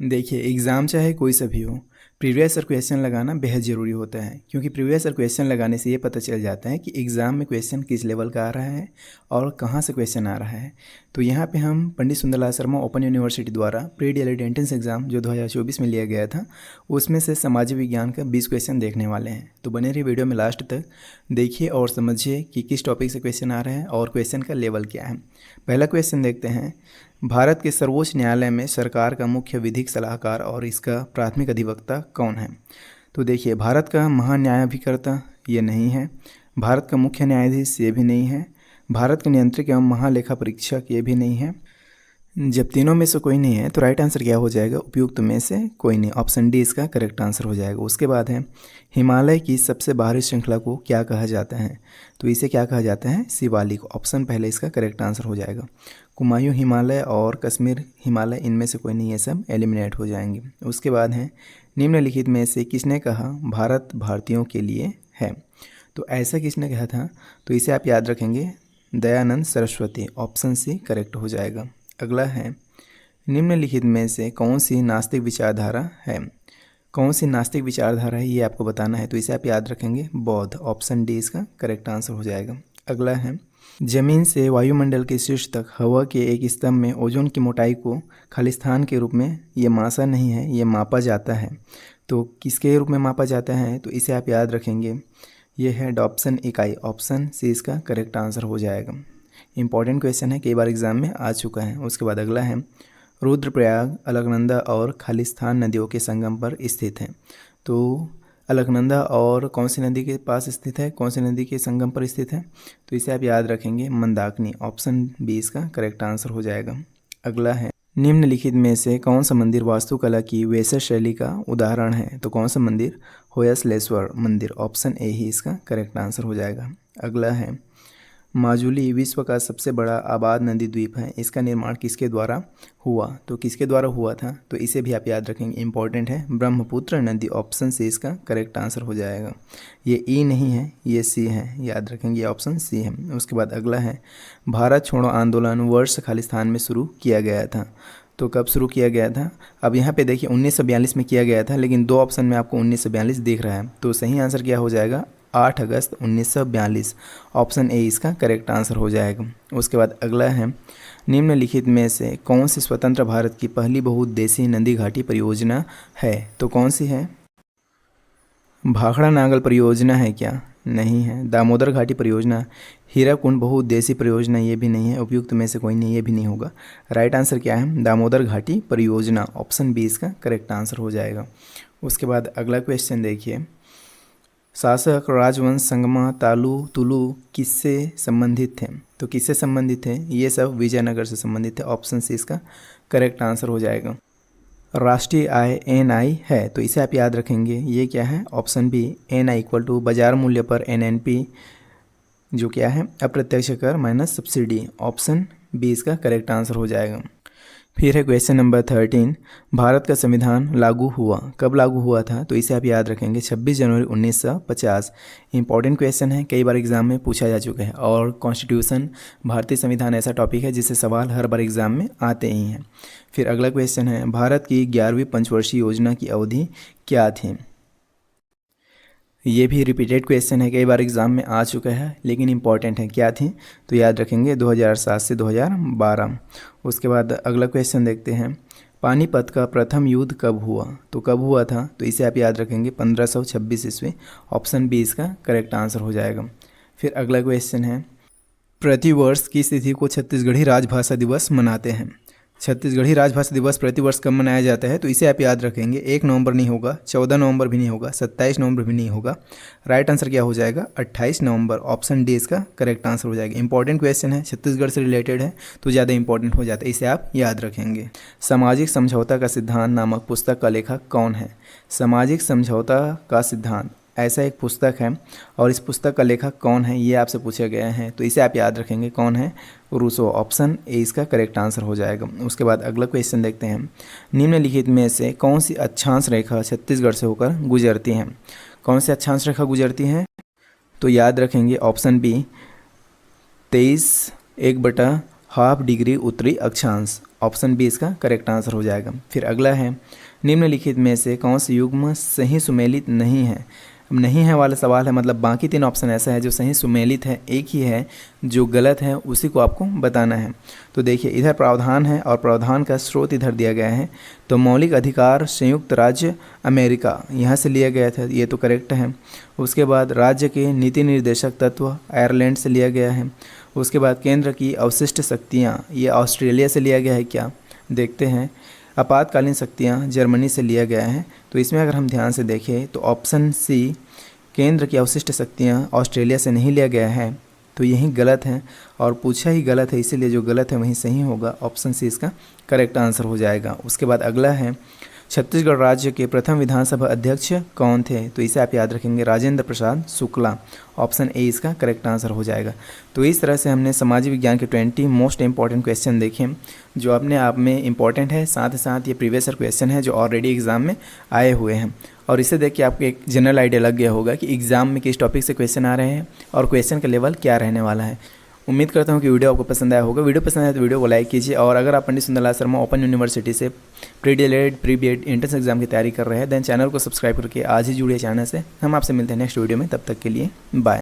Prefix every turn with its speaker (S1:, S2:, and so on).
S1: देखिए, एग्ज़ाम चाहे कोई सा भी हो, प्रीवियस ईयर क्वेश्चन लगाना बेहद ज़रूरी होता है, क्योंकि प्रीवियस ईयर क्वेश्चन लगाने से ये पता चल जाता है कि एग्ज़ाम में क्वेश्चन किस लेवल का आ रहा है और कहाँ से क्वेश्चन आ रहा है। तो यहाँ पे हम पंडित सुंदरलाल शर्मा ओपन यूनिवर्सिटी द्वारा प्री डीएलएड एंट्रेंस एग्ज़ाम जो 2024 में लिया गया था, उसमें से सामाजिक विज्ञान का 20 क्वेश्चन देखने वाले हैं। तो बने रहिए वीडियो में लास्ट तक, देखिए और समझिए कि किस टॉपिक से क्वेश्चन आ रहे हैं और क्वेश्चन का लेवल क्या है। पहला क्वेश्चन देखते हैं। भारत के सर्वोच्च न्यायालय में सरकार का मुख्य विधिक सलाहकार और इसका प्राथमिक अधिवक्ता कौन है? तो देखिए, भारत का महान्यायाधिकर्ता ये नहीं है, भारत का मुख्य न्यायाधीश ये भी नहीं है, भारत का नियंत्रक एवं महालेखा परीक्षक ये भी नहीं है। जब तीनों में से कोई नहीं है तो राइट आंसर क्या हो जाएगा? उपयुक्त में से कोई नहीं, ऑप्शन डी इसका करेक्ट आंसर हो जाएगा। उसके बाद है, हिमालय की सबसे बाहरी श्रृंखला को क्या कहा जाता है? तो इसे क्या कहा जाता है? शिवालिक। ऑप्शन पहले इसका करेक्ट आंसर हो जाएगा। कुमायूं हिमालय और कश्मीर हिमालय, इनमें से कोई नहीं, ये सब एलिमिनेट हो जाएंगे। उसके बाद है, निम्नलिखित में से किसने कहा भारत भारतीयों के लिए है? तो ऐसा किसने कहा था? तो इसे आप याद रखेंगे, Dayanand Saraswati. Option C correct हो जाएगा। अगला है, निम्नलिखित में से कौन सी नास्तिक विचारधारा है? कौन सी नास्तिक विचारधारा है ये आपको बताना है, तो इसे आप याद रखेंगे, बौद्ध। ऑप्शन डी इसका करेक्ट आंसर हो जाएगा। अगला है, जमीन से वायुमंडल के शीर्ष तक हवा के एक स्तंभ में ओजोन की मोटाई को खालिस्तान के रूप में, ये मासा नहीं है, ये मापा जाता है। तो किसके रूप में मापा जाता है? तो इसे आप याद रखेंगे, ये है डॉप्सन इकाई। ऑप्शन सी इसका करेक्ट आंसर हो जाएगा। इंपॉर्टेंट क्वेश्चन है, कई बार एग्जाम में आ चुका है। उसके बाद अगला है, रुद्रप्रयाग अलकनंदा और खालिस्तान नदियों के संगम पर स्थित है। तो अलकनंदा और कौन सी नदी के पास स्थित है, कौन सी नदी के संगम पर स्थित है? तो इसे आप याद रखेंगे, मंदाकिनी। ऑप्शन बी इसका करेक्ट आंसर हो जाएगा। अगला है, निम्नलिखित में से कौन सा मंदिर वास्तुकला की वेसर शैली का उदाहरण है? तो कौन सा मंदिर? होयसलेश्वर मंदिर। ऑप्शन ए ही इसका करेक्ट आंसर हो जाएगा। अगला है, माजुली विश्व का सबसे बड़ा आबाद नदी द्वीप है, इसका निर्माण किसके द्वारा हुआ? तो किसके द्वारा हुआ था? तो इसे भी आप याद रखेंगे, इंपॉर्टेंट है, ब्रह्मपुत्र नदी। ऑप्शन सी इसका करेक्ट आंसर हो जाएगा। ये ई नहीं है, ये सी है, याद रखेंगे, ये ऑप्शन सी है। उसके बाद अगला है, भारत छोड़ो आंदोलन वर्ष खालिस्तान में शुरू किया गया था। तो कब शुरू किया गया था? अब यहाँ पे देखिए 1942 में किया गया था, लेकिन दो ऑप्शन में आपको 1942 दिख रहा है, तो सही आंसर क्या हो जाएगा? 8 अगस्त 1942। ऑप्शन ए इसका करेक्ट आंसर हो जाएगा। उसके बाद अगला है, निम्नलिखित में से कौन सी स्वतंत्र भारत की पहली बहुउद्देशीय नदी घाटी परियोजना है? तो कौन सी है? भाखड़ा नागल परियोजना है क्या? नहीं है। दामोदर घाटी परियोजना, हीराकुंड बहुउद्देशीय परियोजना, ये भी नहीं है। उपयुक्त में से कोई नहीं, ये भी नहीं होगा। राइट आंसर क्या है? दामोदर घाटी परियोजना। ऑप्शन बी इसका करेक्ट आंसर हो जाएगा। उसके बाद अगला क्वेश्चन देखिए, शासक राजवंश संगमा तालु तुलु किससे संबंधित थे? तो किससे संबंधित थे? ये सब विजयनगर से संबंधित है। ऑप्शन सी इसका करेक्ट आंसर हो जाएगा। राष्ट्रीय आय एनआई है, तो इसे आप याद रखेंगे, ये क्या है? Option B, NI equal to बाजार मूल्य पर एनएनपी, जो क्या है? अप्रत्यक्ष कर माइनस सब्सिडी। ऑप्शन बी इसका करेक्ट आंसर हो जाएगा। फिर है क्वेश्चन नंबर 13, भारत का संविधान लागू हुआ, कब लागू हुआ था? तो इसे आप याद रखेंगे, 26 जनवरी 1950। इंपॉर्टेंट क्वेश्चन है, कई बार एग्जाम में पूछा जा चुका है, और कॉन्स्टिट्यूशन भारतीय संविधान ऐसा टॉपिक है जिससे सवाल हर बार एग्जाम में आते ही हैं। फिर अगला क्वेश्चन है, भारत की 11वीं पंचवर्षीय योजना की अवधि क्या थी? ये भी रिपीटेड क्वेश्चन है, कई बार एग्जाम में आ चुका है, लेकिन इंपॉर्टेंट है, क्या थी? तो याद रखेंगे 2007 से 2012। उसके बाद अगला क्वेश्चन देखते हैं, पानीपत का प्रथम युद्ध कब हुआ? तो कब हुआ था? तो इसे आप याद रखेंगे, 1526 ईस्वी। ऑप्शन बी इसका करेक्ट आंसर हो जाएगा। फिर अगला क्वेश्चन है, प्रतिवर्ष किस तिथि को छत्तीसगढ़ी राजभाषा दिवस मनाते हैं? छत्तीसगढ़ी राजभाषा दिवस प्रतिवर्ष कब मनाया जाता है? तो इसे आप याद रखेंगे, 1 नवंबर नहीं होगा, 14 नवंबर भी नहीं होगा, 27 नवंबर भी नहीं होगा। राइट आंसर क्या हो जाएगा? 28 नवंबर। ऑप्शन डी इसका करेक्ट आंसर हो जाएगा। इंपॉर्टेंट क्वेश्चन है, छत्तीसगढ़ से रिलेटेड है, तो ज़्यादा इंपॉर्टेंट हो जाता है, इसे आप याद रखेंगे। सामाजिक समझौता का सिद्धांत नामक पुस्तक का लेखक कौन है? सामाजिक समझौता का सिद्धांत ऐसा एक पुस्तक है, और इस पुस्तक का लेखक कौन है ये आपसे पूछा गया है, तो इसे आप याद रखेंगे, कौन है? रूसो। ऑप्शन ए इसका करेक्ट आंसर हो जाएगा। उसके बाद अगला क्वेश्चन देखते हैं, निम्नलिखित में से कौन सी अक्षांश रेखा छत्तीसगढ़ से होकर गुजरती हैं? कौन सी अक्षांश रेखा गुजरती हैं? तो याद रखेंगे, ऑप्शन बी, 23 1/2 डिग्री उत्तरी अक्षांश। ऑप्शन बी इसका करेक्ट आंसर हो जाएगा। फिर अगला है, निम्नलिखित में से कौन से युग्म सही सुमेलित नहीं है। नहीं है वाला सवाल है, मतलब बाकी 3 ऑप्शन ऐसा है जो सही सुमेलित है, एक ही है जो गलत है, उसी को आपको बताना है। तो देखिए इधर प्रावधान है और प्रावधान का स्रोत इधर दिया गया है। तो मौलिक अधिकार संयुक्त राज्य अमेरिका, यहाँ से लिया गया था, ये तो करेक्ट है। उसके बाद राज्य के नीति निर्देशक तत्व आयरलैंड से लिया गया है। उसके बाद केंद्र की अवशिष्ट शक्तियाँ, ये ऑस्ट्रेलिया से लिया गया है क्या, देखते हैं। आपातकालीन शक्तियाँ जर्मनी से लिया गया है। तो इसमें अगर हम ध्यान से देखें तो ऑप्शन सी केंद्र की अवशिष्ट शक्तियाँ ऑस्ट्रेलिया से नहीं लिया गया है, तो यही गलत है और पूछा ही गलत है, इसीलिए जो गलत है वही सही होगा। ऑप्शन सी इसका करेक्ट आंसर हो जाएगा। उसके बाद अगला है, छत्तीसगढ़ राज्य के प्रथम विधानसभा अध्यक्ष कौन थे। तो इसे आप याद रखेंगे, राजेंद्र प्रसाद शुक्ला। ऑप्शन ए इसका करेक्ट आंसर हो जाएगा। तो इस तरह से हमने समाज विज्ञान के 20 मोस्ट इंपॉर्टेंट क्वेश्चन देखे जो अपने आप में इंपॉर्टेंट है, साथ ही साथ ये प्रीवियस ईयर क्वेश्चन है जो ऑलरेडी एग्जाम में आए हुए हैं। और इसे देख के आपको एक जनरल आइडिया लग गया होगा कि एग्जाम में किस टॉपिक से क्वेश्चन आ रहे हैं और क्वेश्चन का लेवल क्या रहने वाला है। उम्मीद करता हूँ कि वीडियो आपको पसंद आया होगा। वीडियो पसंद आया तो वीडियो को लाइक कीजिए, और अगर आप पंडित सुंदरलाल शर्मा ओपन यूनिवर्सिटी से pre DElEd pre BEd entrance exam की तैयारी कर रहे हैं, देन चैनल को सब्सक्राइब करके आज ही जुड़िए चैनल से। हम आपसे मिलते हैं नेक्स्ट वीडियो में, तब तक के लिए बाय।